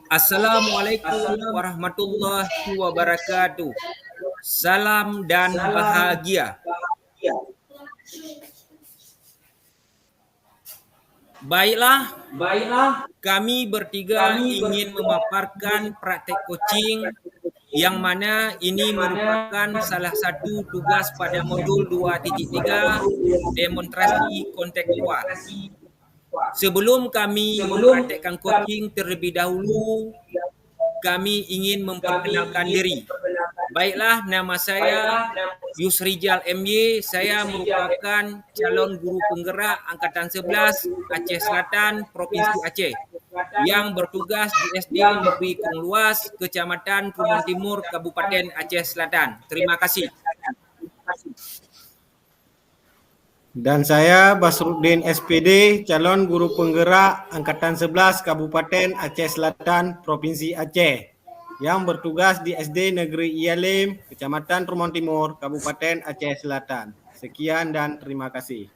Assalamualaikum warahmatullahi wabarakatuh. Salam dan bahagia. Baiklah, kami bertiga ingin memaparkan praktek coaching yang mana ini merupakan salah satu tugas pada modul 2.3 demonstrasi kontekstual. Sebelum kami mempraktekkan coaching terlebih dahulu, kami ingin memperkenalkan diri. Baiklah, nama saya Yusrijal MY. Saya merupakan calon guru penggerak Angkatan 11 Aceh Selatan, Provinsi Aceh yang bertugas di SD Negeri Kongluas, Kecamatan Trumon Timur, Kabupaten Aceh Selatan. Terima kasih. Dan saya Basrudin SPD, calon guru penggerak Angkatan 11 Kabupaten Aceh Selatan, Provinsi Aceh, yang bertugas di SD Negeri Ialim, Kecamatan Trumon Timur, Kabupaten Aceh Selatan. Sekian dan terima kasih.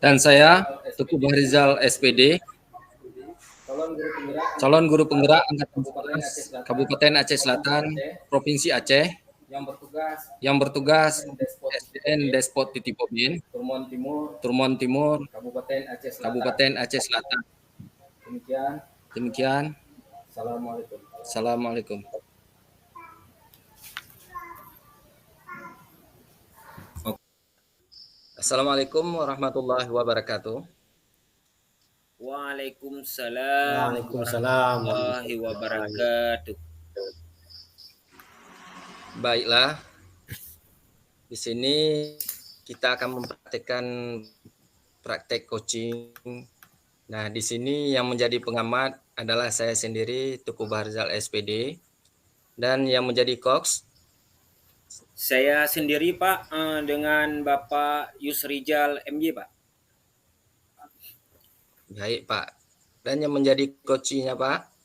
Dan saya Tuku Bahrizal SPD, calon guru penggerak Angkatan 11 Kabupaten Aceh Selatan, Provinsi Aceh, yang bertugas SDN Despot Titipomin, Trumon Timur, Kabupaten Aceh Selatan. Demikian. Assalamualaikum. Assalamualaikum warahmatullahi wabarakatuh. Waalaikumsalam warahmatullahi wabarakatuh. Baiklah, di sini kita akan mempraktekkan praktek coaching. Nah, di sini yang menjadi pengamat adalah saya sendiri, Tuku Bahrizal SPD, dan yang menjadi coach Saya sendiri Pak, dengan Bapak Yusrijal MY Pak. Baik Pak. Dan yang menjadi coachnya Pak?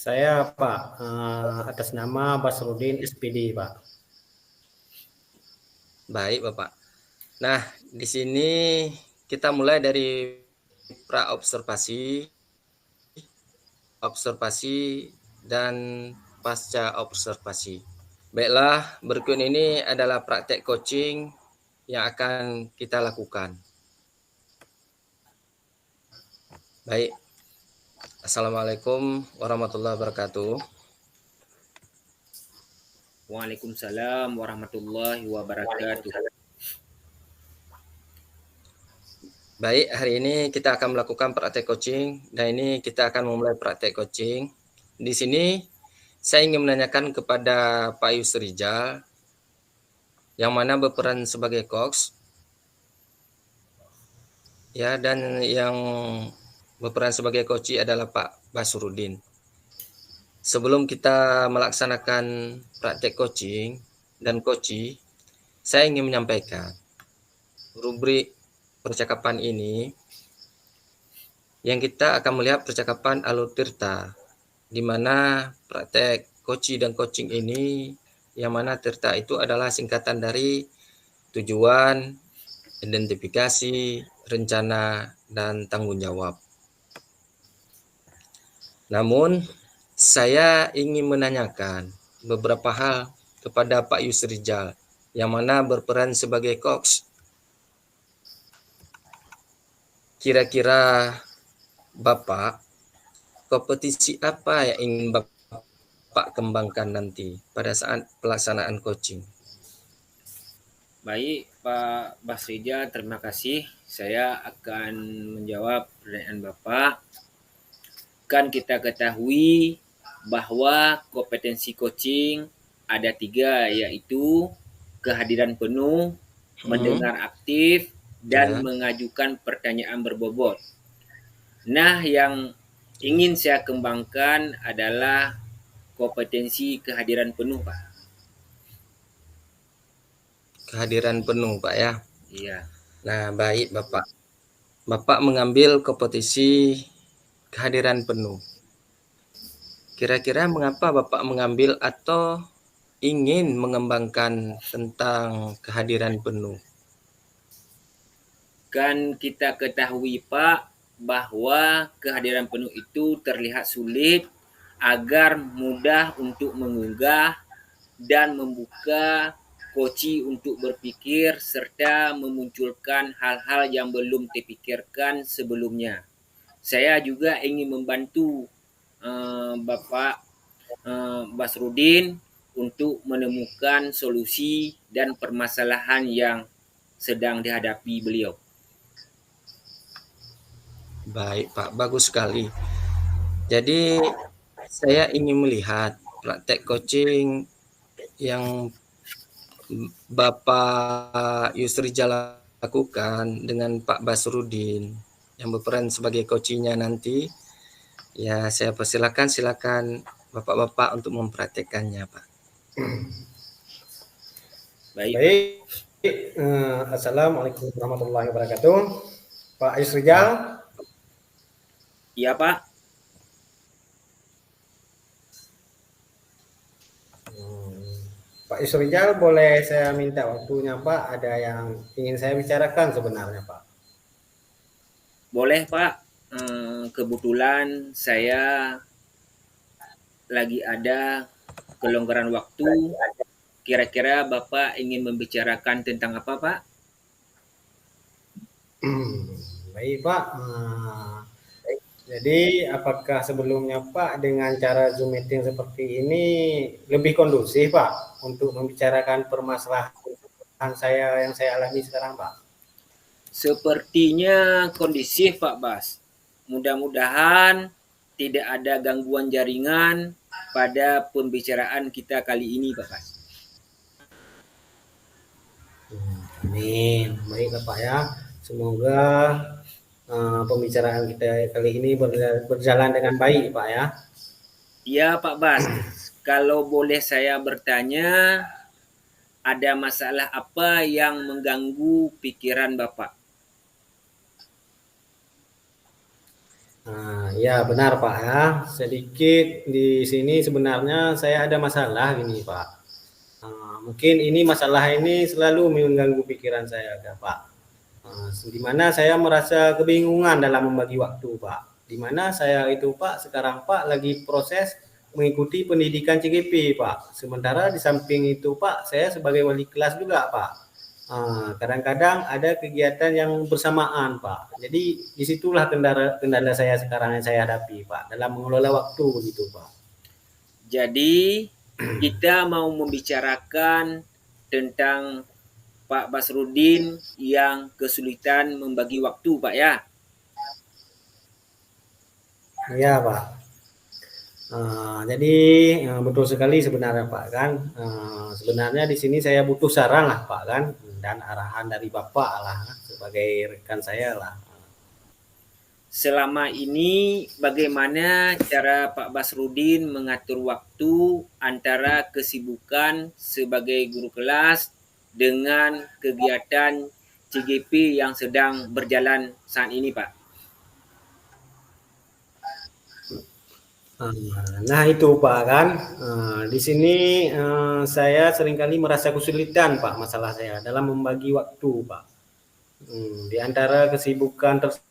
Saya Pak, atas nama Basrudin SPD Pak. Baik Bapak. Nah, di sini kita mulai dari pra-observasi, observasi, dan pasca observasi. Baiklah, berikut ini adalah praktek coaching yang akan kita lakukan. Baik. Assalamualaikum warahmatullahi wabarakatuh. Waalaikumsalam warahmatullahi wabarakatuh. Baik, hari ini kita akan melakukan praktek coaching dan ini kita akan memulai praktek coaching. Di sini saya ingin menanyakan kepada Pak Yusrijal yang mana berperan sebagai coach, ya, dan yang berperan sebagai coach adalah Pak Basrudin. Sebelum kita melaksanakan praktek coaching dan coach, saya ingin menyampaikan rubrik percakapan ini yang kita akan melihat percakapan Alur Tirta, di mana praktek coach dan coaching ini yang mana Tirta itu adalah singkatan dari tujuan, identifikasi, rencana, dan tanggung jawab. Namun, saya ingin menanyakan beberapa hal kepada Pak Yusrijal yang mana berperan sebagai coach. Kira-kira Bapak, kompetisi apa yang ingin Bapak kembangkan nanti pada saat pelaksanaan coaching? Baik Pak Basrija, terima kasih. Saya akan menjawab pertanyaan Bapak. Kan kita ketahui bahwa kompetensi coaching ada 3, yaitu kehadiran penuh, mendengar aktif, dan mengajukan pertanyaan berbobot. Nah, yang ingin saya kembangkan adalah kompetensi kehadiran penuh, Pak. Kehadiran penuh, Pak, ya? Iya. Nah, baik, Bapak. Bapak mengambil kompetisi kehadiran penuh. Kira-kira mengapa Bapak mengambil atau ingin mengembangkan tentang kehadiran penuh? Kan kita ketahui Pak bahwa kehadiran penuh itu terlihat sulit agar mudah untuk mengunggah dan membuka koci untuk berpikir serta memunculkan hal-hal yang belum terpikirkan sebelumnya. Saya juga ingin membantu Bapak Basrudin untuk menemukan solusi dan permasalahan yang sedang dihadapi beliau. Baik, Pak. Bagus sekali. Jadi, saya ingin melihat praktek coaching yang Bapak Yusrijal lakukan dengan Pak Basrudin yang berperan sebagai coachingnya nanti. Ya, saya silakan Bapak-bapak untuk mempraktekannya, Pak. Baik. Baik, Assalamualaikum warahmatullahi wabarakatuh. Pak Yusrijal. Iya Pak. Pak Yusrijal, boleh saya minta waktunya Pak? Ada yang ingin saya bicarakan sebenarnya Pak. Boleh Pak. Kebetulan saya lagi ada kelonggaran waktu. Kira-kira Bapak ingin membicarakan tentang apa Pak? Baik Pak. Jadi apakah sebelumnya Pak dengan cara Zoom meeting seperti ini lebih kondusif Pak untuk membicarakan permasalahan saya yang saya alami sekarang Pak? Sepertinya kondisif Pak Bas. Mudah-mudahan tidak ada gangguan jaringan pada pembicaraan kita kali ini Pak Bas. Amin. Baiklah Pak ya. Semoga pembicaraan kita kali ini berjalan dengan baik Pak ya. Iya Pak Bas. Kalau boleh saya bertanya, ada masalah apa yang mengganggu pikiran Bapak? Ya benar Pak ya. Sedikit di sini sebenarnya saya ada masalah gini Pak. Mungkin ini masalah ini selalu mengganggu pikiran saya Pak. Di mana saya merasa kebingungan dalam membagi waktu Pak. Di mana saya itu Pak sekarang Pak lagi proses mengikuti pendidikan CGP Pak. Sementara di samping itu Pak saya sebagai wali kelas juga Pak. Kadang-kadang ada kegiatan yang bersamaan Pak. Jadi disitulah kendala saya sekarang yang saya hadapi Pak dalam mengelola waktu begitu Pak. Jadi kita mau membicarakan tentang Pak Basrudin yang kesulitan membagi waktu Pak ya? Iya Pak. Jadi betul sekali sebenarnya Pak kan. Sebenarnya di sini saya butuh saran lah Pak kan dan arahan dari Bapak lah sebagai rekan saya lah. Selama ini bagaimana cara Pak Basrudin mengatur waktu antara kesibukan sebagai guru kelas dengan kegiatan CGP yang sedang berjalan saat ini Pak? Nah itu Pak kan, di sini saya seringkali merasa kesulitan Pak masalah saya dalam membagi waktu Pak. Di antara kesibukan tersebut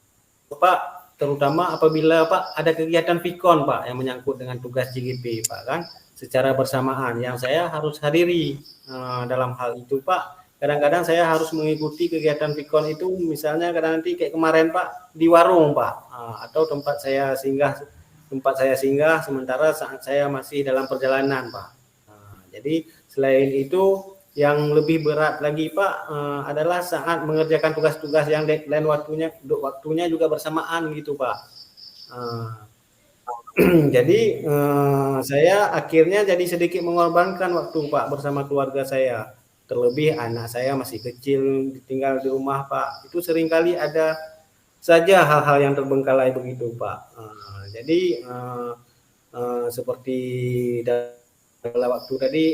Pak, terutama apabila Pak ada kegiatan Vikon Pak yang menyangkut dengan tugas CGP Pak kan, secara bersamaan yang saya harus hadiri. Dalam hal itu Pak, kadang-kadang saya harus mengikuti kegiatan Vikon itu misalnya kadang nanti kayak kemarin Pak di warung Pak, atau tempat saya singgah sementara saat saya masih dalam perjalanan Pak. Jadi selain itu yang lebih berat lagi Pak adalah saat mengerjakan tugas-tugas yang deadline waktunya juga bersamaan gitu Pak. Jadi saya akhirnya jadi sedikit mengorbankan waktu Pak bersama keluarga saya. Terlebih anak saya masih kecil tinggal di rumah Pak. Itu seringkali ada saja hal-hal yang terbengkalai begitu Pak. Jadi seperti dalam waktu tadi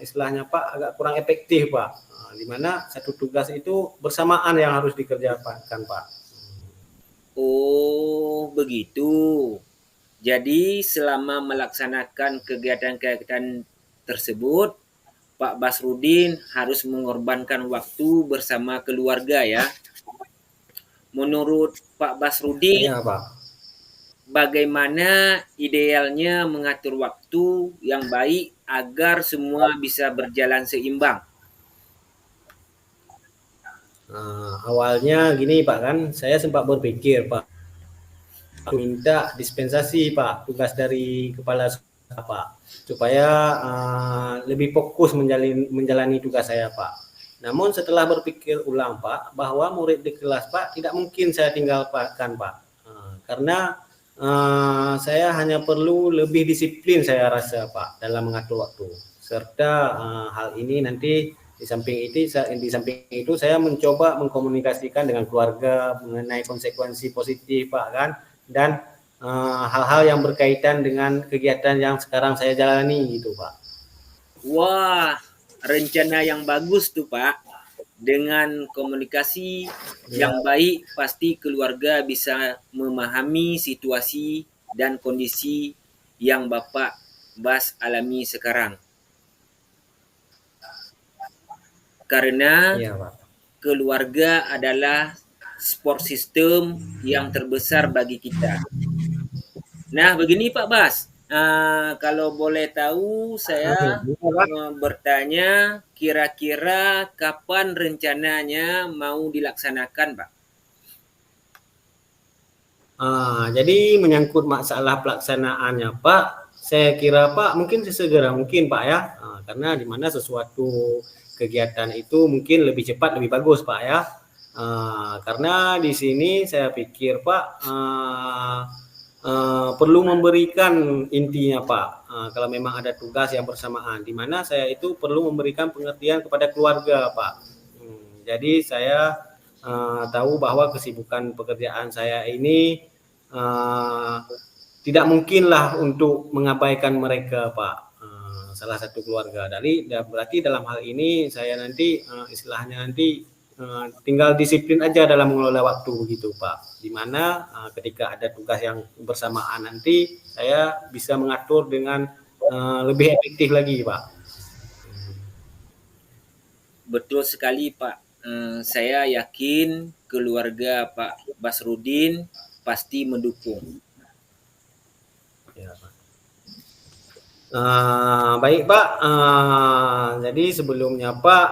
istilahnya Pak agak kurang efektif Pak. Di mana satu tugas itu bersamaan yang harus dikerjakan Pak. Oh begitu. Jadi selama melaksanakan kegiatan-kegiatan tersebut, Pak Basrudin harus mengorbankan waktu bersama keluarga ya. menurut Pak Basrudin, Iya, Pak. bagaimana idealnya mengatur waktu yang baik agar semua bisa berjalan seimbang? Awalnya gini Pak, kan saya sempat berpikir Pak, minta dispensasi Pak, tugas dari kepala sekolah Pak, supaya lebih fokus menjalani tugas saya Pak. Namun setelah berpikir ulang Pak, bahwa murid di kelas Pak tidak mungkin saya tinggalkan Pak, karena saya hanya perlu lebih disiplin saya rasa Pak dalam mengatur waktu, serta hal ini nanti di samping itu saya mencoba mengkomunikasikan dengan keluarga mengenai konsekuensi positif Pak, kan, dan hal-hal yang berkaitan dengan kegiatan yang sekarang saya jalani gitu Pak. Wah, rencana yang bagus tuh Pak. Dengan komunikasi yang baik, pasti keluarga bisa memahami situasi dan kondisi yang Bapak Bas alami sekarang. Karena Iya Pak. keluarga adalah support system yang terbesar bagi kita. Nah, begini Pak Bas, kalau boleh tahu saya bertanya kira-kira kapan rencananya mau dilaksanakan Pak? Jadi menyangkut masalah pelaksanaannya Pak, saya kira Pak mungkin sesegera mungkin Pak ya, karena di mana sesuatu kegiatan itu mungkin lebih cepat lebih bagus Pak ya. Karena di sini saya pikir Pak perlu memberikan intinya Pak, kalau memang ada tugas yang bersamaan, di mana saya itu perlu memberikan pengertian kepada keluarga Pak. Jadi saya tahu bahwa kesibukan pekerjaan saya ini tidak mungkinlah untuk mengabaikan mereka Pak. Salah satu keluarga. Berarti dalam hal ini saya nanti istilahnya nanti tinggal disiplin aja dalam mengelola waktu begitu Pak. Di mana ketika ada tugas yang bersamaan nanti saya bisa mengatur dengan lebih efektif lagi Pak. Betul sekali Pak. Saya yakin keluarga Pak Basrudin pasti mendukung. Ya, Pak. Baik Pak, jadi sebelumnya Pak,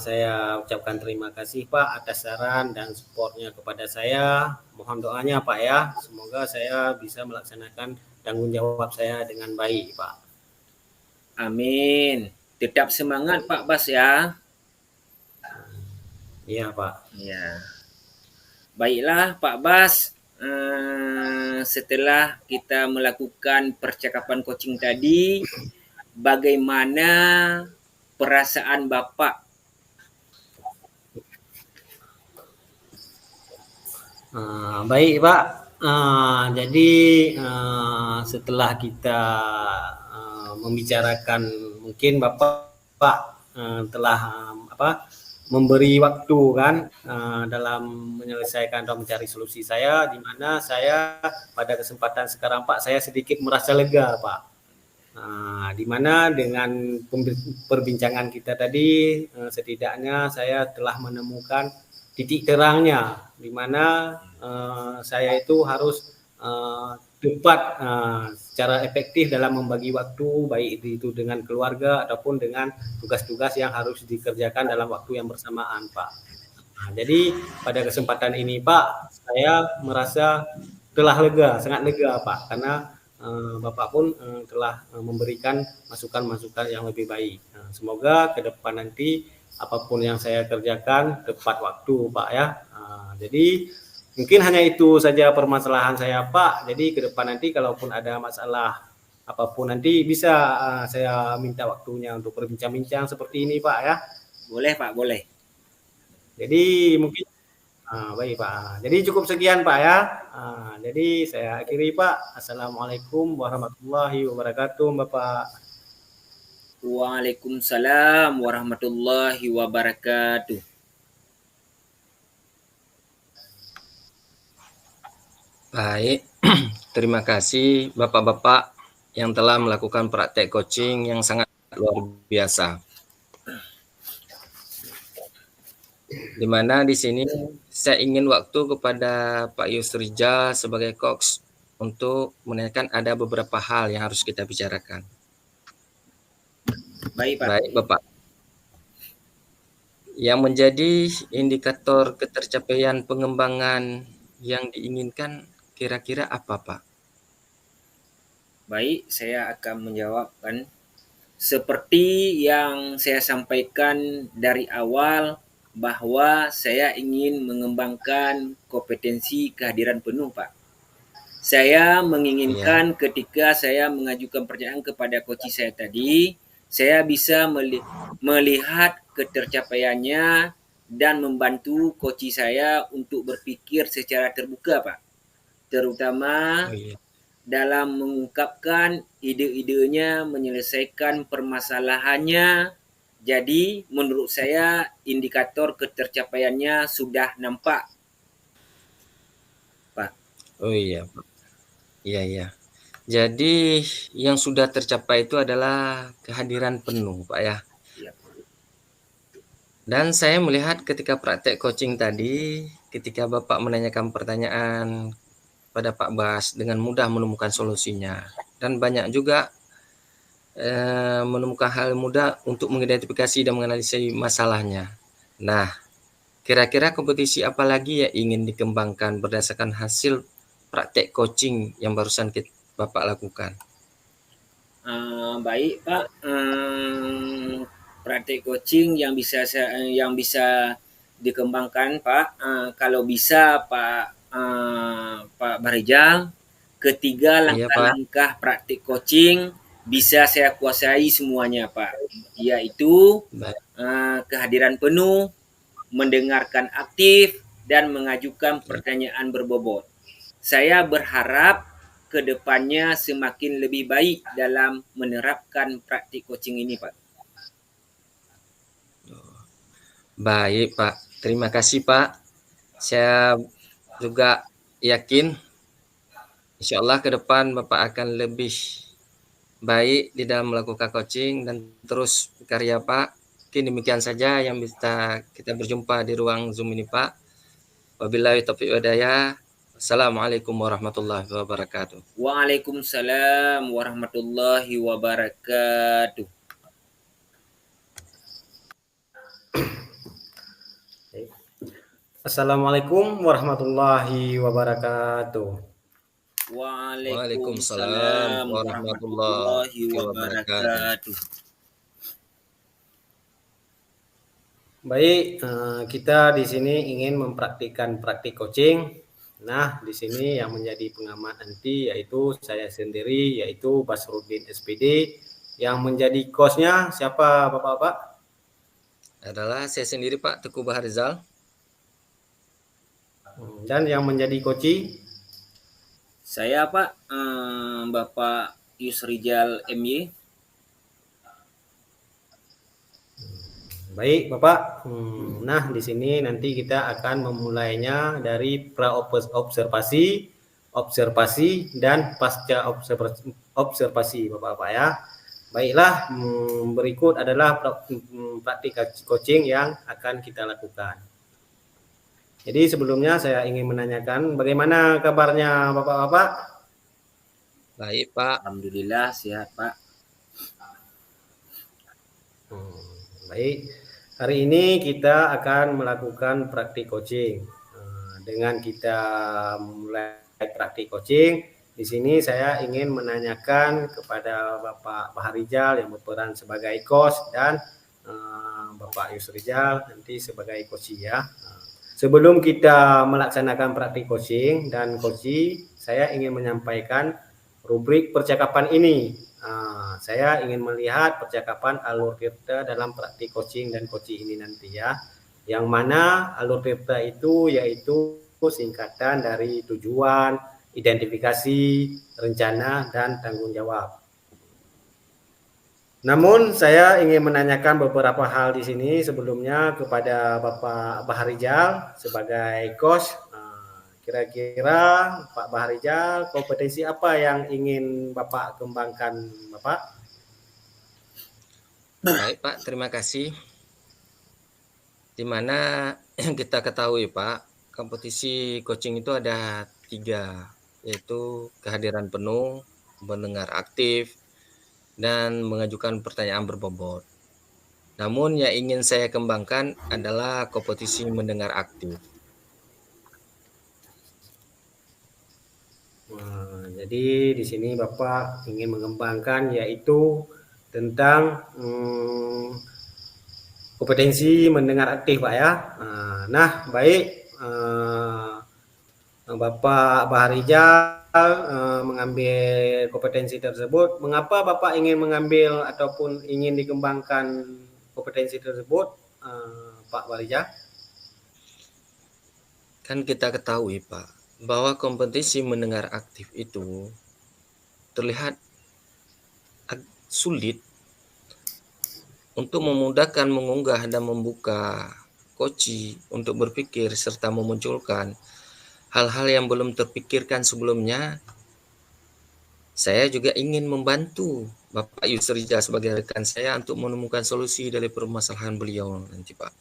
saya ucapkan terima kasih Pak atas saran dan supportnya kepada saya. Mohon doanya Pak ya, semoga saya bisa melaksanakan tanggung jawab saya dengan baik Pak. Amin. Tetap semangat Pak Bas ya. Iya Pak. Ya. Baiklah Pak Bas, setelah kita melakukan percakapan coaching tadi, bagaimana perasaan Bapak? Baik Pak, jadi setelah kita membicarakan, mungkin Bapak telah memberi waktu kan dalam menyelesaikan atau mencari solusi saya, di mana saya pada kesempatan sekarang Pak, saya sedikit merasa lega Pak. Di mana dengan perbincangan kita tadi, setidaknya saya telah menemukan titik terangnya, di mana saya itu harus tepat secara efektif dalam membagi waktu, baik itu dengan keluarga ataupun dengan tugas-tugas yang harus dikerjakan dalam waktu yang bersamaan Pak. Jadi pada kesempatan ini Pak, saya merasa telah lega, sangat lega Pak, karena Bapak pun telah memberikan masukan-masukan yang lebih baik. Semoga ke depan nanti apapun yang saya kerjakan tepat waktu Pak ya. Jadi mungkin hanya itu saja permasalahan saya Pak. Jadi ke depan nanti kalaupun ada masalah apapun nanti bisa saya minta waktunya untuk berbincang-bincang seperti ini Pak ya. Boleh Pak, boleh. Jadi mungkin baik Pak. Jadi cukup sekian Pak ya. Jadi saya akhiri Pak. Assalamualaikum warahmatullahi wabarakatuh Bapak. Waalaikumsalam warahmatullahi wabarakatuh. Baik, terima kasih Bapak-Bapak yang telah melakukan praktek coaching yang sangat luar biasa. di mana di sini saya ingin waktu kepada Pak Yusrijal sebagai coach untuk menanyakan ada beberapa hal yang harus kita bicarakan. Baik, Pak. Baik, Bapak. Yang menjadi indikator ketercapaian pengembangan yang diinginkan kira-kira apa, Pak? Baik, saya akan menjawabkan. Seperti yang saya sampaikan dari awal bahwa saya ingin mengembangkan kompetensi kehadiran penuh, Pak. Saya menginginkan ketika saya mengajukan pertanyaan kepada coach saya tadi, saya bisa melihat ketercapaiannya dan membantu coach saya untuk berpikir secara terbuka, Pak. Terutama Oh iya. dalam mengungkapkan ide-idenya, menyelesaikan permasalahannya. Jadi menurut saya indikator ketercapaiannya sudah nampak, Pak. Oh iya, Pak. Iya, iya. Jadi yang sudah tercapai itu adalah kehadiran penuh, Pak ya. Ya. Dan saya melihat ketika praktek coaching tadi, ketika Bapak menanyakan pertanyaan pada Pak Bas dengan mudah menemukan solusinya. Dan banyak juga menemukan hal mudah untuk mengidentifikasi dan menganalisis masalahnya. Nah, kira-kira kompetisi apa lagi yang ingin dikembangkan berdasarkan hasil praktek coaching yang barusan Bapak lakukan? Baik, Pak. Praktik coaching yang bisa dikembangkan, Pak. Kalau bisa, Pak Barijal, ketiga Iya, Pak. langkah-langkah praktik coaching bisa saya kuasai semuanya, Pak. Yaitu Baik. kehadiran penuh, mendengarkan aktif, dan mengajukan pertanyaan berbobot. Saya berharap ke depannya semakin lebih baik dalam menerapkan praktik coaching ini, Pak. Baik, Pak. Terima kasih, Pak. Saya juga yakin insya Allah ke depan Bapak akan lebih baik di dalam melakukan coaching dan terus berkarya, Pak. Mungkin demikian saja yang bisa kita berjumpa di ruang Zoom ini, Pak. Wabillahi taufiq walhidayah. Assalamualaikum warahmatullahi wabarakatuh. Waalaikumsalam warahmatullahi wabarakatuh. Assalamualaikum warahmatullahi wabarakatuh. Waalaikumsalam warahmatullahi wabarakatuh. Baik, kita di sini ingin mempraktikkan praktik coaching. Nah, di sini yang menjadi pengamat nanti yaitu saya sendiri, yaitu Basrudin SPD. Yang menjadi coachnya siapa, Bapak-Bapak? Adalah saya sendiri, Pak Teguh Baharizal. Dan yang menjadi coaching? Saya, Pak, Bapak Yusrijal MY. Baik, Bapak. Nah, di sini nanti kita akan memulainya dari pra-observasi, observasi, dan pasca observasi, Bapak-Bapak ya. Baiklah, berikut adalah praktik coaching yang akan kita lakukan. Jadi sebelumnya saya ingin menanyakan bagaimana kabarnya Bapak-Bapak? Baik, Pak. Alhamdulillah sehat, Pak. Baik, hari ini kita akan melakukan praktik coaching. Dengan kita mulai praktik coaching, di sini saya ingin menanyakan kepada Bapak Baharijal yang berperan sebagai coach dan Bapak Yusrijal nanti sebagai coach ya. Sebelum kita melaksanakan praktik coaching dan coaching, saya ingin menyampaikan rubrik percakapan ini. Saya ingin melihat percakapan alur tirta dalam praktik coaching dan coaching ini nanti ya. Yang mana alur tirta itu yaitu singkatan dari tujuan, identifikasi, rencana, dan tanggung jawab. Namun saya ingin menanyakan beberapa hal di sini sebelumnya kepada Bapak Baharijal sebagai coach. Kira-kira Pak Baharijal kompetensi apa yang ingin Bapak kembangkan, Bapak? Baik, Pak. Terima kasih. di mana kita ketahui Pak, kompetisi coaching itu ada 3, yaitu kehadiran penuh, mendengar aktif, dan mengajukan pertanyaan berbobot. Namun yang ingin saya kembangkan adalah kompetisi mendengar aktif. Jadi di sini Bapak ingin mengembangkan yaitu tentang kompetensi mendengar aktif Pak ya. Nah baik Bapak Baharijal mengambil kompetensi tersebut. Mengapa Bapak ingin mengambil ataupun ingin dikembangkan kompetensi tersebut Pak Baharijal? Kan kita ketahui Pak, bahwa kompetisi mendengar aktif itu terlihat sulit untuk memudahkan mengunggah dan membuka koci untuk berpikir serta memunculkan hal-hal yang belum terpikirkan sebelumnya. Saya juga ingin membantu Bapak Yusrija sebagai rekan saya untuk menemukan solusi dari permasalahan beliau nanti Pak.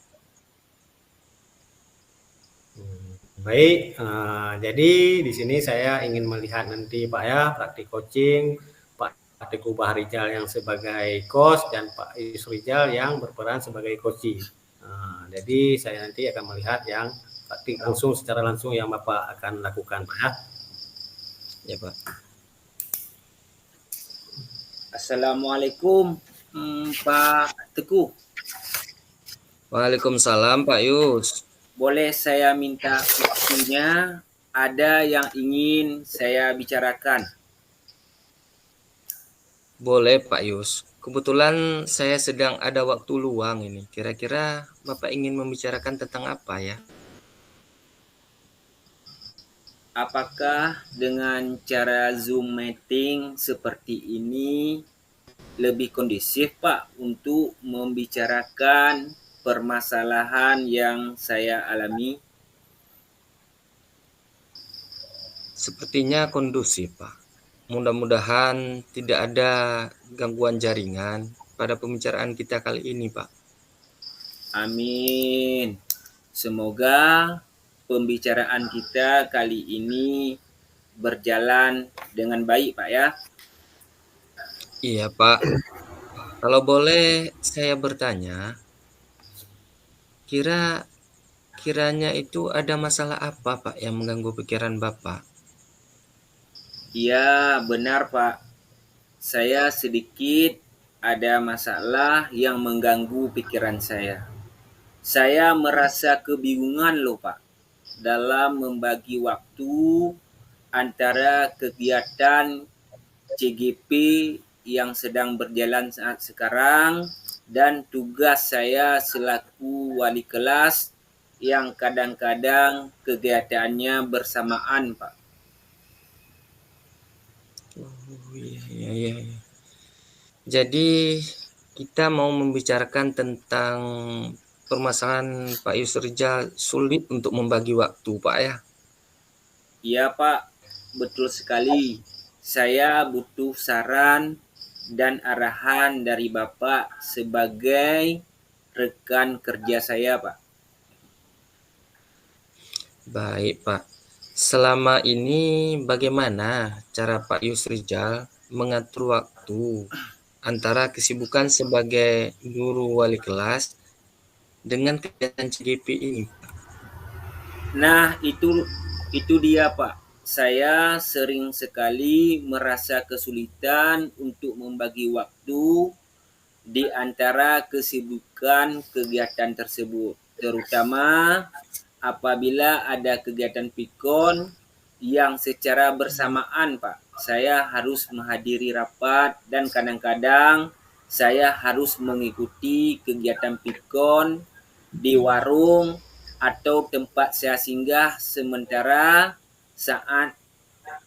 Baik, jadi di sini saya ingin melihat nanti Pak ya praktik coaching Pak Teguh Baharijal yang sebagai coach dan Pak Yusrijal yang berperan sebagai coaching. Jadi saya nanti akan melihat yang praktik langsung secara langsung yang Bapak akan lakukan Pak ya. Ya Pak. Assalamualaikum Pak Teguh. Waalaikumsalam Pak Yus. Boleh saya minta waktunya? Ada yang ingin saya bicarakan. Boleh Pak Yus. Kebetulan saya sedang ada waktu luang ini. Kira-kira Bapak ingin membicarakan tentang apa ya? Apakah dengan cara Zoom meeting seperti ini lebih kondusif Pak untuk membicarakan permasalahan yang saya alami? Sepertinya kondusif Pak. Mudah-mudahan tidak ada gangguan jaringan pada pembicaraan kita kali ini Pak. Amin. Semoga pembicaraan kita kali ini berjalan dengan baik Pak ya. Iya Pak. Kalau boleh saya bertanya, kiranya itu ada masalah apa Pak yang mengganggu pikiran Bapak? Iya benar Pak. Saya sedikit ada masalah yang mengganggu pikiran saya. Saya merasa kebingungan loh Pak dalam membagi waktu antara kegiatan CGP yang sedang berjalan saat sekarang dan tugas saya selaku wali kelas yang kadang-kadang kegiatannya bersamaan Pak. Oh iya. Jadi kita mau membicarakan tentang permasalahan Pak Yusrijal sulit untuk membagi waktu Pak ya. Iya Pak, betul sekali. Saya butuh saran dan arahan dari Bapak sebagai rekan kerja saya Pak. Baik Pak. Selama ini bagaimana cara Pak Yusrijal mengatur waktu antara kesibukan sebagai guru wali kelas dengan kegiatan CGP ini? Nah, itu dia Pak. Saya sering sekali merasa kesulitan untuk membagi waktu di antara kesibukan kegiatan tersebut, terutama apabila ada kegiatan pikon yang secara bersamaan Pak. Saya harus menghadiri rapat dan kadang-kadang saya harus mengikuti kegiatan pikon di warung atau tempat saya singgah sementara saat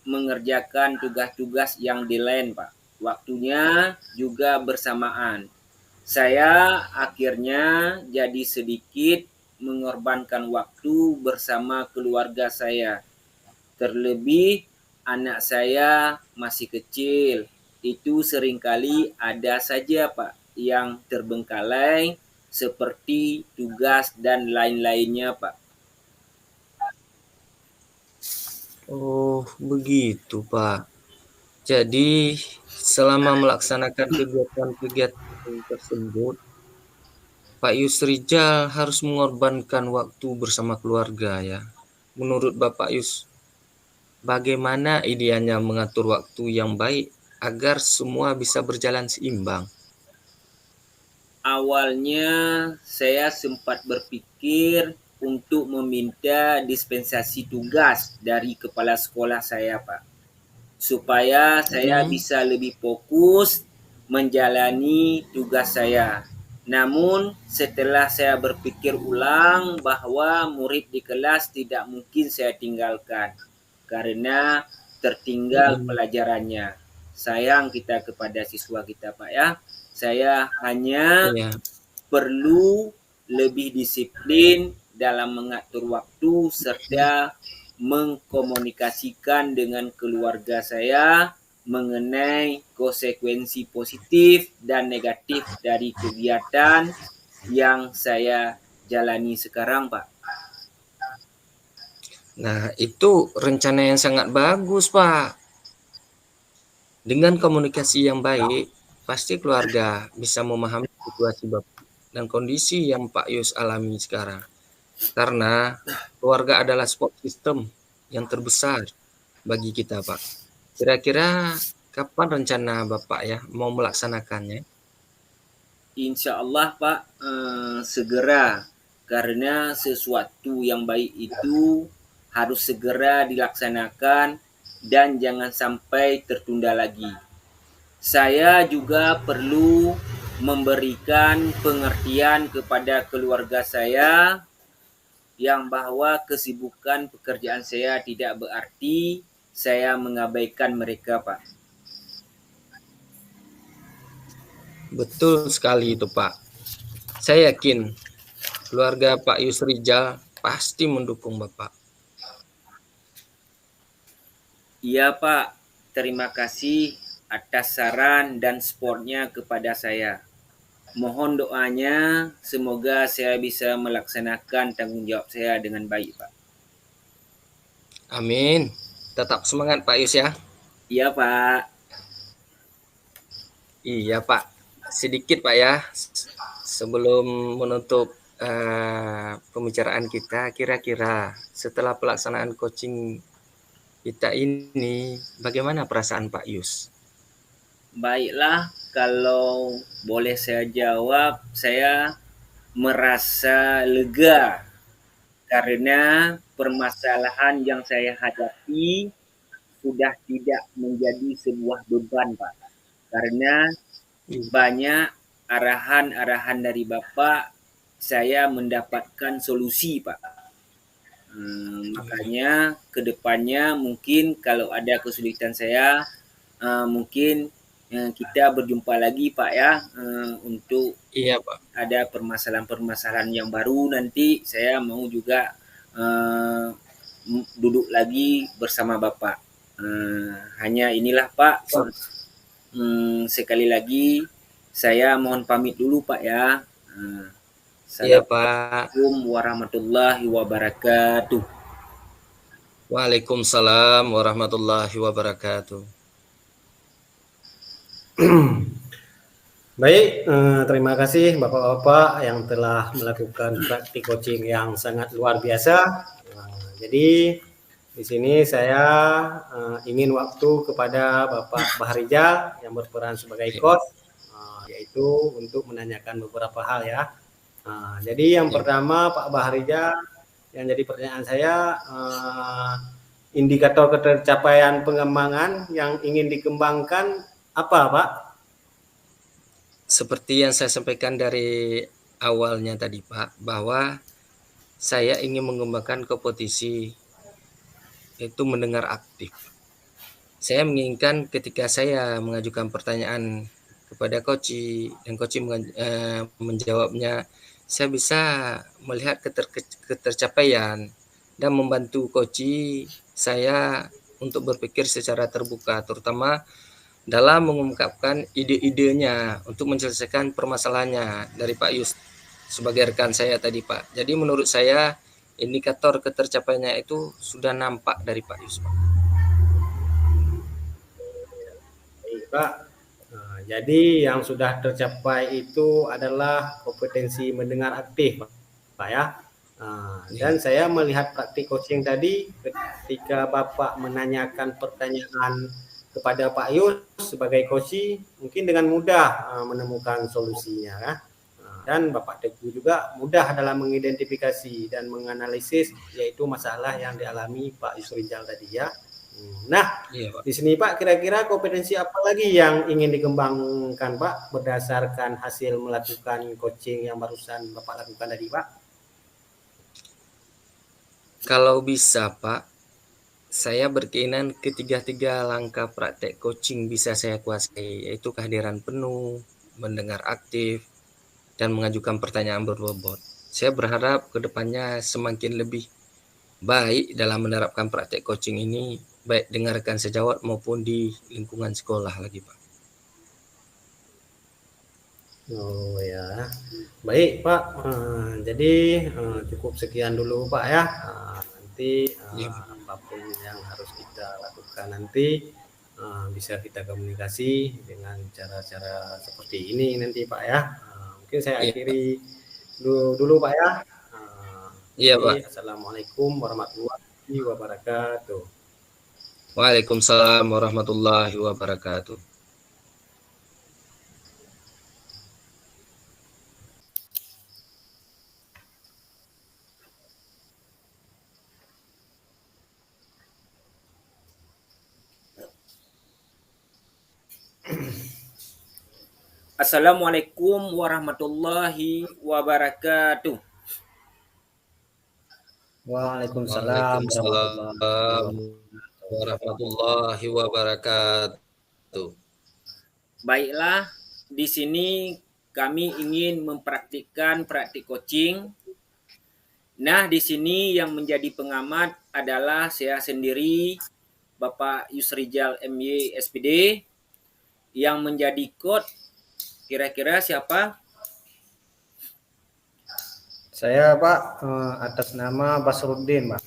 mengerjakan tugas-tugas yang di lain Pak. Waktunya juga bersamaan. Saya akhirnya jadi sedikit mengorbankan waktu bersama keluarga saya. Terlebih anak saya masih kecil. Itu seringkali ada saja Pak yang terbengkalai seperti tugas dan lain-lainnya, Pak. Oh, begitu, Pak. Jadi, selama melaksanakan kegiatan-kegiatan tersebut, Pak Yusrijal harus mengorbankan waktu bersama keluarga ya. Menurut Bapak Yus, bagaimana idealnya mengatur waktu yang baik agar semua bisa berjalan seimbang? Awalnya saya sempat berpikir untuk meminta dispensasi tugas dari kepala sekolah saya, Pak, supaya saya Hmm, bisa lebih fokus menjalani tugas saya. Namun setelah saya berpikir ulang bahwa murid di kelas tidak mungkin saya tinggalkan karena tertinggal hmm, pelajarannya. Sayang kita kepada siswa kita, Pak ya. Saya hanya iya. perlu lebih disiplin dalam mengatur waktu serta mengkomunikasikan dengan keluarga saya mengenai konsekuensi positif dan negatif dari kegiatan yang saya jalani sekarang, Pak. Nah, itu rencana yang sangat bagus, Pak. Dengan komunikasi yang baik, pasti keluarga bisa memahami situasi Bapak dan kondisi yang Pak Yus alami sekarang. Karena keluarga adalah support system yang terbesar bagi kita, Pak. Kira-kira kapan rencana Bapak ya mau melaksanakannya? Insya Allah, Pak, segera, karena sesuatu yang baik itu harus segera dilaksanakan dan jangan sampai tertunda lagi. Saya juga perlu memberikan pengertian kepada keluarga saya yang bahwa kesibukan pekerjaan saya tidak berarti saya mengabaikan mereka, Pak. Betul sekali itu, Pak. Saya yakin keluarga Pak Yusrijal pasti mendukung Bapak. Iya, Pak. Terima kasih atas saran dan supportnya kepada saya. Mohon doanya semoga saya bisa melaksanakan tanggung jawab saya dengan baik, Pak. Amin. Tetap semangat Pak Yus ya. Iya, Pak. Iya Pak. Sedikit Pak ya. Sebelum menutup pembicaraan kita, kira-kira setelah pelaksanaan coaching kita ini, bagaimana perasaan Pak Yus? Baiklah, kalau boleh saya jawab, saya merasa lega karena permasalahan yang saya hadapi sudah tidak menjadi sebuah beban, Pak. Karena banyak arahan-arahan dari Bapak, saya mendapatkan solusi, Pak. Makanya kedepannya mungkin kalau ada kesulitan saya, mungkin kita berjumpa lagi, Pak ya, untuk Iya Pak. ada permasalahan-permasalahan yang baru nanti saya mau juga duduk lagi bersama Bapak. Hanya inilah Pak, sekali lagi saya mohon pamit dulu Pak ya. Iya Pak. Assalamualaikum warahmatullahi wabarakatuh. Waalaikumsalam warahmatullahi wabarakatuh. Baik, terima kasih Bapak-Bapak yang telah melakukan praktik coaching yang sangat luar biasa. Jadi di sini saya ingin waktu kepada Bapak Bahrijal yang berperan sebagai coach, yaitu untuk menanyakan beberapa hal ya. Jadi yang pertama Pak Bahrijal, yang jadi pertanyaan saya, indikator ketercapaian pengembangan yang ingin dikembangkan apa Pak? Seperti yang saya sampaikan dari awalnya tadi Pak, bahwa saya ingin mengembangkan kompetisi itu mendengar aktif. Saya menginginkan ketika saya mengajukan pertanyaan kepada coach dan coach menjawabnya, saya bisa melihat ketercapaian dan membantu coach saya untuk berpikir secara terbuka, terutama dalam mengungkapkan ide-idenya untuk menyelesaikan permasalahannya dari Pak Yus. sebagai rekan saya tadi Pak. Jadi menurut saya indikator ketercapaiannya itu sudah nampak dari Pak Yus, Pak. Baik, Pak. Jadi yang sudah tercapai itu adalah kompetensi mendengar aktif, Pak ya. Dan saya melihat praktik coaching tadi ketika Bapak menanyakan pertanyaan kepada Pak Yus sebagai coach, mungkin dengan mudah menemukan solusinya ya. Dan Bapak Teguh juga mudah dalam mengidentifikasi dan menganalisis yaitu masalah yang dialami Pak Yusrijal tadi ya. Nah, Iya, Pak. di sini Pak, kira-kira kompetensi apa lagi yang ingin dikembangkan Pak berdasarkan hasil melakukan coaching yang barusan Bapak lakukan tadi Pak? Kalau bisa Pak, saya berkeinginan ketiga-tiga langkah praktek coaching bisa saya kuasai, yaitu kehadiran penuh, mendengar aktif, dan mengajukan pertanyaan berbobot. Saya berharap kedepannya semakin lebih baik dalam menerapkan praktek coaching ini, baik dengan rekan sejawat maupun di lingkungan sekolah lagi Pak. Oh ya, baik Pak. Jadi cukup sekian dulu Pak ya. Nanti Ya, apapun yang harus kita lakukan nanti bisa kita komunikasi dengan cara-cara seperti ini nanti Pak ya. Mungkin saya ya, akhiri dulu Pak ya. Iya Pak. Jadi, Assalamualaikum warahmatullahi wabarakatuh. Waalaikumsalam warahmatullahi wabarakatuh. Assalamualaikum warahmatullahi wabarakatuh. Waalaikumsalam Waalaikumsalam warahmatullahi wabarakatuh. Baiklah, di sini kami ingin mempraktikkan praktik coaching. Nah, di sini yang menjadi pengamat adalah saya sendiri, Bapak Yusrijal MY SPD. Yang menjadi coach kira-kira siapa? Saya Pak atas nama Basruddin Pak.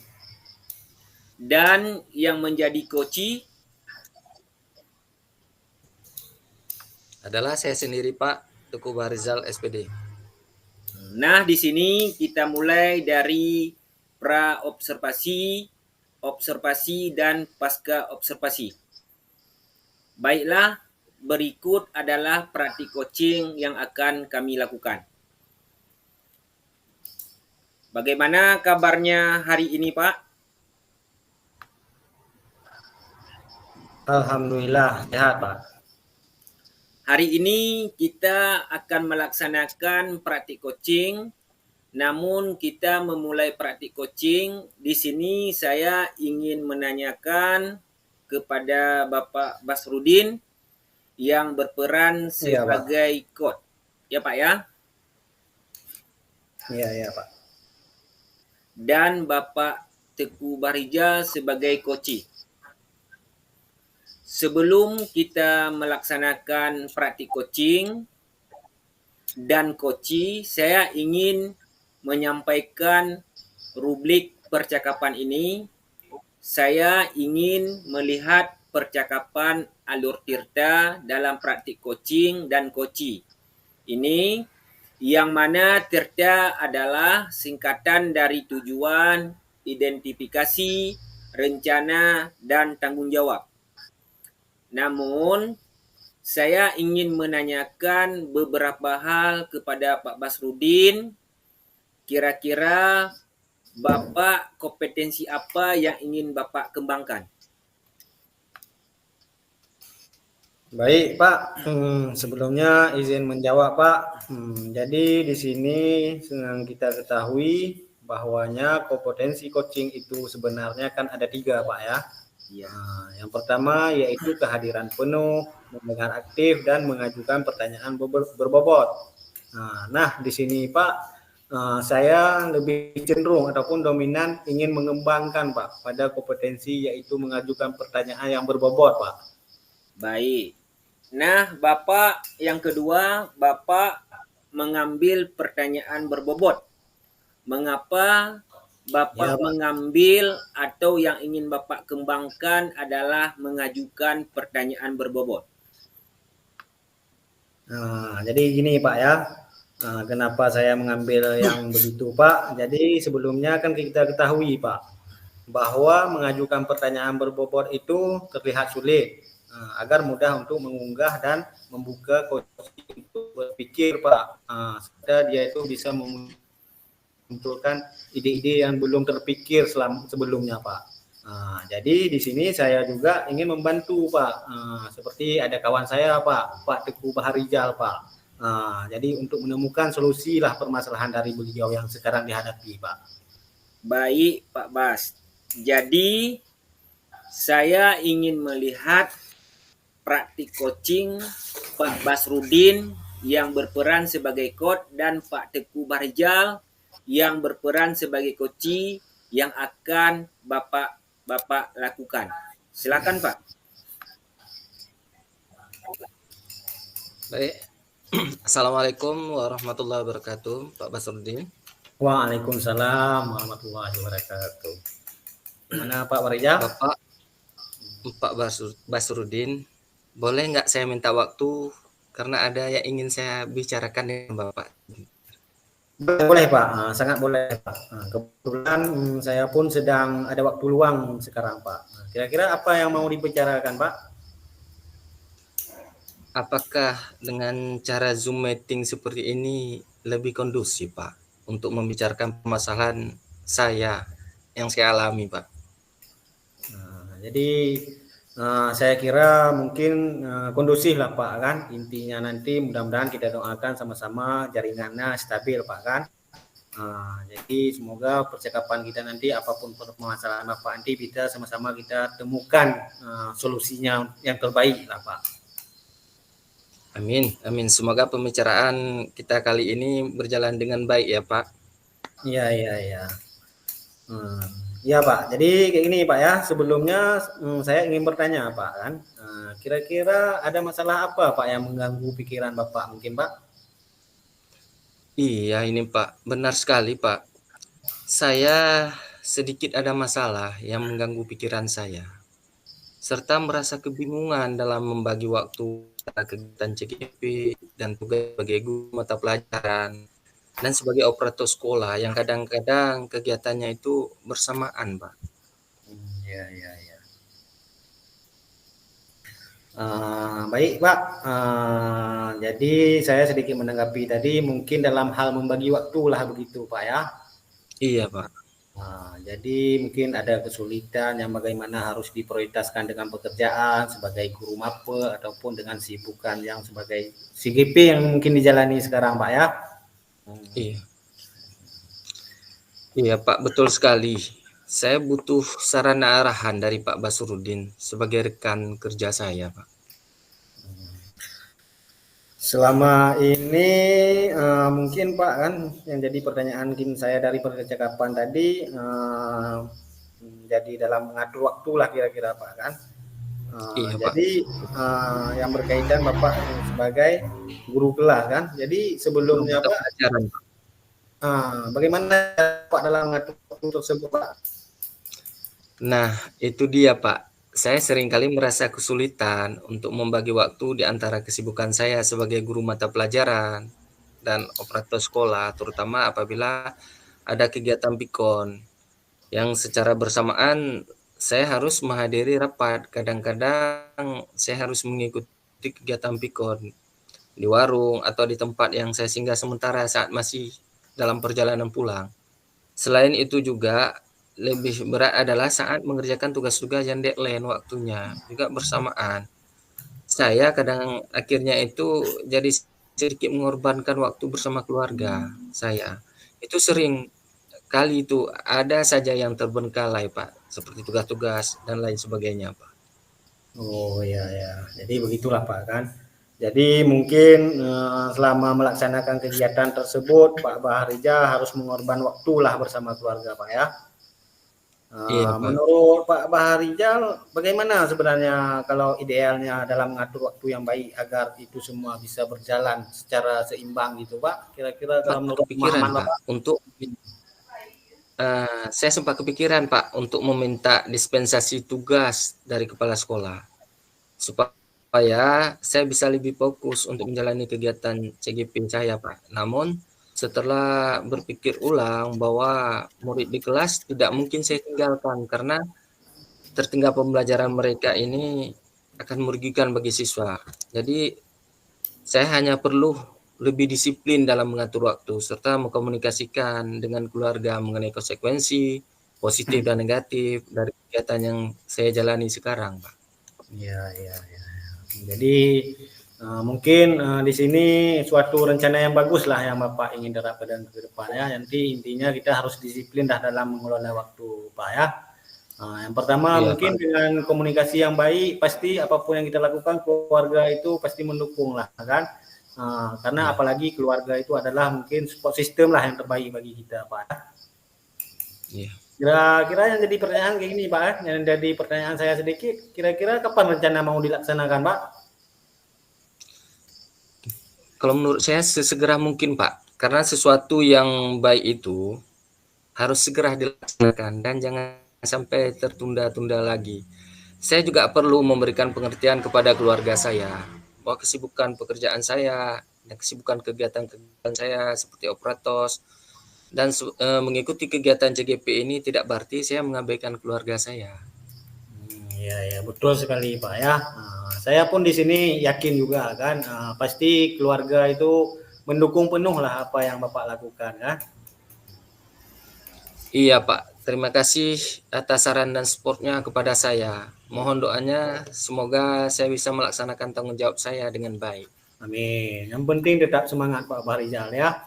Dan yang menjadi coach Adalah saya sendiri Pak, Teguh Barizal SPD. Nah, di sini kita mulai dari pra-observasi, observasi, dan pasca observasi. Baiklah, berikut adalah praktik coaching yang akan kami lakukan. Bagaimana kabarnya hari ini, Pak? Alhamdulillah sehat Pak. Hari ini kita akan melaksanakan praktik coaching. Namun kita memulai praktik coaching, di sini saya ingin menanyakan kepada Bapak Basruddin yang berperan sebagai coach. Ya Pak ya? Iya Pak. Dan Bapak Teguh Barizal sebagai coach. Sebelum kita melaksanakan praktik coaching dan coach, saya ingin menyampaikan rubrik percakapan ini. Saya ingin melihat percakapan alur Tirta dalam praktik coaching dan coach. Ini yang mana Tirta adalah singkatan dari tujuan, identifikasi, rencana, dan tanggung jawab. Namun, saya ingin menanyakan beberapa hal kepada Pak Basruddin. Kira-kira Bapak kompetensi apa yang ingin Bapak kembangkan? Baik Pak, sebelumnya izin menjawab Pak. Jadi di sini senang kita ketahui bahwanya kompetensi coaching itu sebenarnya kan ada 3 Pak ya. Ya. Yang pertama yaitu kehadiran penuh, mendengar aktif, dan mengajukan pertanyaan berbobot. Nah di sini Pak, saya lebih cenderung ataupun dominan ingin mengembangkan Pak pada kompetensi yaitu mengajukan pertanyaan yang berbobot Pak. Baik. Nah, Bapak yang kedua, Bapak mengambil pertanyaan berbobot. Mengapa Bapak Ya, Pak. mengambil atau yang ingin Bapak kembangkan adalah mengajukan pertanyaan berbobot? Jadi gini Pak ya, kenapa saya mengambil yang begitu Pak? Jadi sebelumnya kan kita ketahui Pak, bahwa mengajukan pertanyaan berbobot itu terlihat sulit, agar mudah untuk mengunggah dan membuka coaching untuk berpikir Pak, sehingga dia itu bisa memunculkan ide-ide yang belum terpikir sebelumnya Pak. Jadi di sini saya juga ingin membantu Pak, seperti ada kawan saya Pak Teguh Baharijal Pak. Jadi untuk menemukan solusi lah permasalahan dari beliau yang sekarang dihadapi Pak. Baik Pak Bas. Jadi saya ingin melihat praktik coaching Pak Basrudin yang berperan sebagai coach dan Pak Teguh Baharijal yang berperan sebagai coach yang akan Bapak lakukan. Silakan Pak. Baik. Assalamualaikum warahmatullahi wabarakatuh, Pak Basrudin. Waalaikumsalam warahmatullahi wabarakatuh. Mana Pak Baharijal? Pak Basrudin, boleh nggak saya minta waktu karena ada yang ingin saya bicarakan dengan Bapak? Boleh Pak, sangat boleh Pak. Kebetulan saya pun sedang ada waktu luang sekarang Pak. Kira-kira apa yang mau dibicarakan Pak? Apakah dengan cara Zoom meeting seperti ini lebih kondusif Pak untuk membicarakan permasalahan saya yang saya alami Pak? Jadi saya kira mungkin kondusif lah Pak kan. Intinya nanti mudah-mudahan kita doakan sama-sama jaringannya stabil Pak kan. Jadi semoga percakapan kita nanti apapun permasalahan Bapak nanti kita sama-sama kita temukan solusinya yang terbaik lah Pak. Amin, amin. Semoga pembicaraan kita kali ini berjalan dengan baik ya Pak. Iya. Iya Pak. Jadi kayak gini Pak ya. Sebelumnya saya ingin bertanya Pak kan. Kira-kira ada masalah apa Pak yang mengganggu pikiran Bapak mungkin Pak? Iya ini Pak, benar sekali Pak. Saya sedikit ada masalah yang mengganggu pikiran saya, serta merasa kebingungan dalam membagi waktu kegiatan CGP dan tugas sebagai guru mata pelajaran dan sebagai operator sekolah yang kadang-kadang kegiatannya itu bersamaan Pak. Iya. Baik Pak, jadi saya sedikit menanggapi tadi mungkin dalam hal membagi waktu lah begitu Pak ya. Iya Pak. Jadi mungkin ada kesulitan yang bagaimana harus diprioritaskan dengan pekerjaan sebagai guru MAPE ataupun dengan sibukan yang sebagai CGP yang mungkin dijalani sekarang Pak ya. Iya Pak, betul sekali. Saya butuh saran arahan dari Pak Basrudin sebagai rekan kerja saya Pak. Selama ini mungkin Pak kan yang jadi pertanyaan saya dari percakapan tadi jadi dalam mengatur waktu lah kira-kira Pak kan. Iya, Pak. Jadi yang berkaitan Bapak sebagai guru kelas kan. Jadi sebelumnya Pak, bagaimana Pak dalam mengatur waktu tersebut Pak? Nah, itu dia Pak. Saya seringkali merasa kesulitan untuk membagi waktu di antara kesibukan saya sebagai guru mata pelajaran dan operator sekolah, terutama apabila ada kegiatan pikon yang secara bersamaan saya harus menghadiri rapat. Kadang-kadang saya harus mengikuti kegiatan pikon di warung atau di tempat yang saya singgah sementara saat masih dalam perjalanan pulang. Selain itu juga lebih berat adalah saat mengerjakan tugas-tugas yang deadline waktunya juga bersamaan. Saya kadang akhirnya itu jadi sedikit mengorbankan waktu bersama keluarga saya. Itu sering kali itu ada saja yang terbengkalai Pak, seperti tugas-tugas dan lain sebagainya Pak. Oh ya. Jadi begitulah Pak kan. Jadi mungkin selama melaksanakan kegiatan tersebut Pak Baharija harus mengorban waktu lah bersama keluarga Pak ya. Iya, Pak. Menurut Pak Baharijal, bagaimana sebenarnya kalau idealnya dalam mengatur waktu yang baik agar itu semua bisa berjalan secara seimbang gitu, Pak? Kira-kira kalau Sempat menurut kepikiran, pemahaman Pak, Bapak? untuk saya sempat kepikiran, Pak, untuk meminta dispensasi tugas dari kepala sekolah, supaya saya bisa lebih fokus untuk menjalani kegiatan CGP saya, Pak. Namun setelah berpikir ulang bahwa murid di kelas tidak mungkin saya tinggalkan karena tertinggal pembelajaran mereka ini akan merugikan bagi siswa. Jadi saya hanya perlu lebih disiplin dalam mengatur waktu serta mengkomunikasikan dengan keluarga mengenai konsekuensi positif dan negatif dari kegiatan yang saya jalani sekarang, Pak. Iya, iya, iya. Jadi mungkin di sini suatu rencana yang bagus lah yang Bapak ingin terapkan ke depannya. Nanti intinya kita harus disiplin dah dalam mengelola waktu, Pak ya. Yang pertama Iya, mungkin Pak. dengan komunikasi yang baik, pasti apapun yang kita lakukan keluarga itu pasti mendukung lah kan. Karena Iya, apalagi keluarga itu adalah mungkin support system lah yang terbaik bagi kita, Pak. iya. Kira-kira yang jadi pertanyaan kayak gini, Pak. Yang jadi pertanyaan saya sedikit, kira-kira kapan rencana mau dilaksanakan, Pak? Kalau menurut saya sesegera mungkin, Pak. Karena sesuatu yang baik itu harus segera dilaksanakan dan jangan sampai tertunda-tunda lagi. Saya juga perlu memberikan pengertian kepada keluarga saya bahwa kesibukan pekerjaan saya dan kesibukan kegiatan-kegiatan saya seperti operatos dan mengikuti kegiatan CGP ini tidak berarti saya mengabaikan keluarga saya. Iya, ya, betul sekali Pak ya. Saya pun di sini yakin juga kan, pasti keluarga itu mendukung penuh lah apa yang Bapak lakukan kan. Iya, Pak. Terima kasih atas saran dan supportnya kepada saya. Mohon doanya semoga saya bisa melaksanakan tanggung jawab saya dengan baik. Amin. Yang penting tetap semangat Pak Baharijal ya.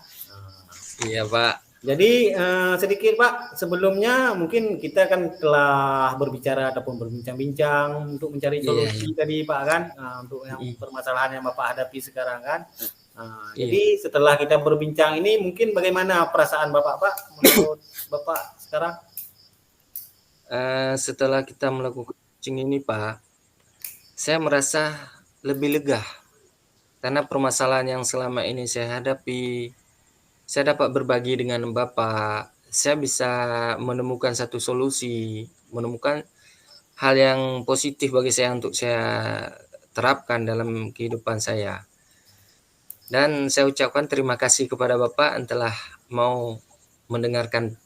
Iya, Pak. Jadi sedikit Pak, sebelumnya mungkin kita kan telah berbicara ataupun berbincang-bincang untuk mencari Iya, solusi iya. tadi Pak kan, untuk yang permasalahan yang Bapak hadapi sekarang kan. Iya. Jadi setelah kita berbincang ini mungkin bagaimana perasaan Bapak Pak menurut Bapak sekarang? Setelah kita melakukan coaching ini, Pak, saya merasa lebih lega karena permasalahan yang selama ini saya hadapi, saya dapat berbagi dengan Bapak. Saya bisa menemukan satu solusi, menemukan hal yang positif bagi saya untuk saya terapkan dalam kehidupan saya. Dan saya ucapkan terima kasih kepada Bapak yang telah mau mendengarkan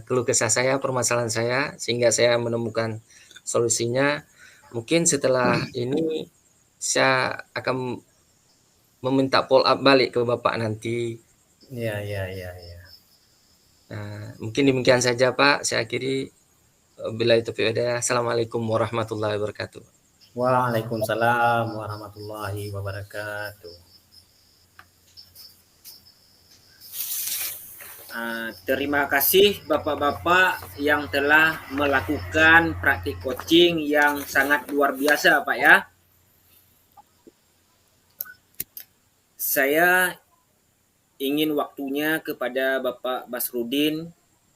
keluh kesah saya, permasalahan saya, sehingga saya menemukan solusinya. Mungkin setelah ini saya akan meminta follow up balik ke Bapak nanti. Iya, iya, iya, iya. Mungkin demikian saja Pak, saya akhiri. Billahi taufiq hidayah. Assalamualaikum warahmatullahi wabarakatuh. Waalaikumsalam warahmatullahi wabarakatuh. Terima kasih Bapak-Bapak yang telah melakukan praktik coaching yang sangat luar biasa Pak ya. Saya ingin waktunya kepada Bapak Basrudin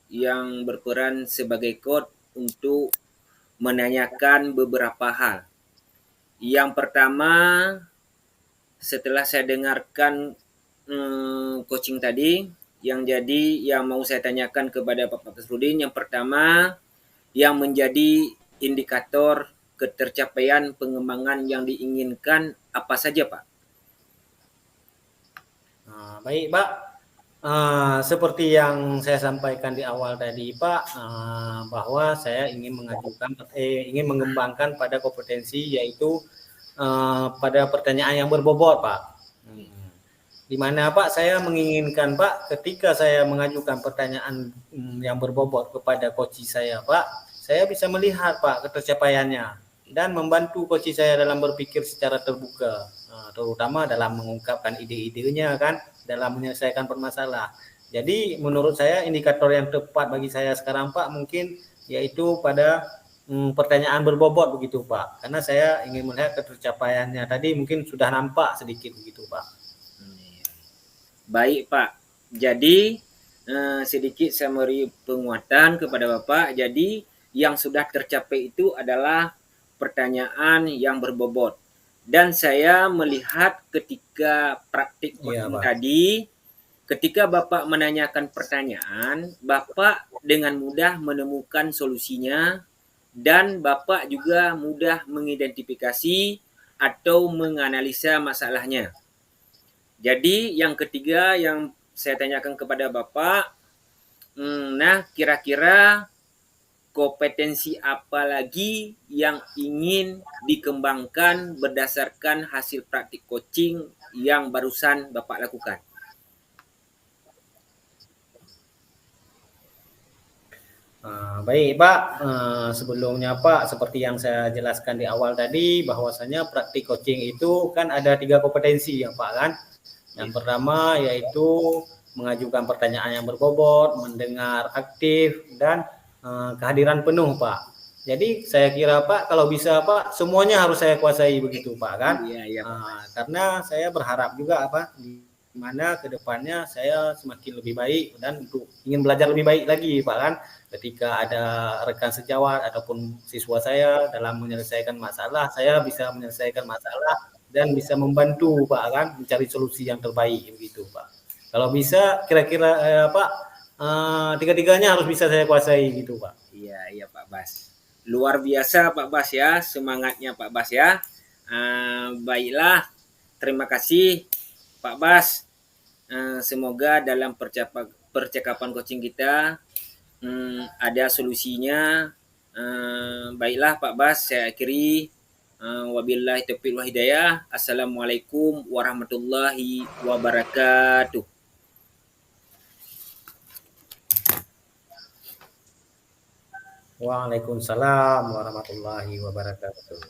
yang berperan sebagai coach untuk menanyakan beberapa hal. Yang pertama, setelah saya dengarkan coaching tadi, yang mau saya tanyakan kepada Bapak Basrudin, yang pertama, yang menjadi indikator ketercapaian pengembangan yang diinginkan apa saja Pak? Baik Pak, seperti yang saya sampaikan di awal tadi Pak, bahwa saya ingin mengembangkan pada kompetensi yaitu pada pertanyaan yang berbobot Pak. Di mana Pak saya menginginkan Pak ketika saya mengajukan pertanyaan yang berbobot kepada coach saya Pak, saya bisa melihat Pak ketercapaiannya dan membantu coach saya dalam berpikir secara terbuka, terutama dalam mengungkapkan ide-idenya kan, dalam menyelesaikan permasalahan. Jadi menurut saya indikator yang tepat bagi saya sekarang Pak mungkin yaitu pada pertanyaan berbobot begitu Pak, karena saya ingin melihat ketercapaiannya. Tadi mungkin sudah nampak sedikit begitu Pak. Baik Pak, jadi sedikit saya beri penguatan kepada Bapak. Jadi yang sudah tercapai itu adalah pertanyaan yang berbobot. Dan saya melihat ketika praktik Iya, coaching Pak. tadi, ketika Bapak menanyakan pertanyaan, Bapak dengan mudah menemukan solusinya dan Bapak juga mudah mengidentifikasi atau menganalisa masalahnya. Jadi yang ketiga yang saya tanyakan kepada Bapak, nah kira-kira kompetensi apa lagi yang ingin dikembangkan berdasarkan hasil praktik coaching yang barusan Bapak lakukan? Baik Pak, sebelumnya Pak, seperti yang saya jelaskan di awal tadi, bahwasanya praktik coaching itu kan ada 3 kompetensi ya Pak kan. Yang pertama yaitu mengajukan pertanyaan yang berbobot, mendengar aktif, dan kehadiran penuh Pak. Jadi saya kira Pak, kalau bisa Pak, semuanya harus saya kuasai begitu Pak kan. Iya, iya Pak. Karena saya berharap juga apa, di mana kedepannya saya semakin lebih baik dan untuk ingin belajar lebih baik lagi Pak kan, ketika ada rekan sejawat ataupun siswa saya dalam menyelesaikan masalah, saya bisa menyelesaikan masalah dan bisa membantu Pak kan mencari solusi yang terbaik begitu Pak. Kalau bisa kira-kira Pak, tiga-tiganya harus bisa saya kuasai gitu Pak. Iya, iya Pak Bas. Luar biasa Pak Bas ya, semangatnya Pak Bas ya. Baiklah, terima kasih Pak Bas. Semoga dalam percakapan coaching kita ada solusinya. Baiklah Pak Bas, saya akhiri. Wabillahi taufiq wal hidayah. Assalamualaikum warahmatullahi wabarakatuh. Waalaikumsalam warahmatullahi wabarakatuh.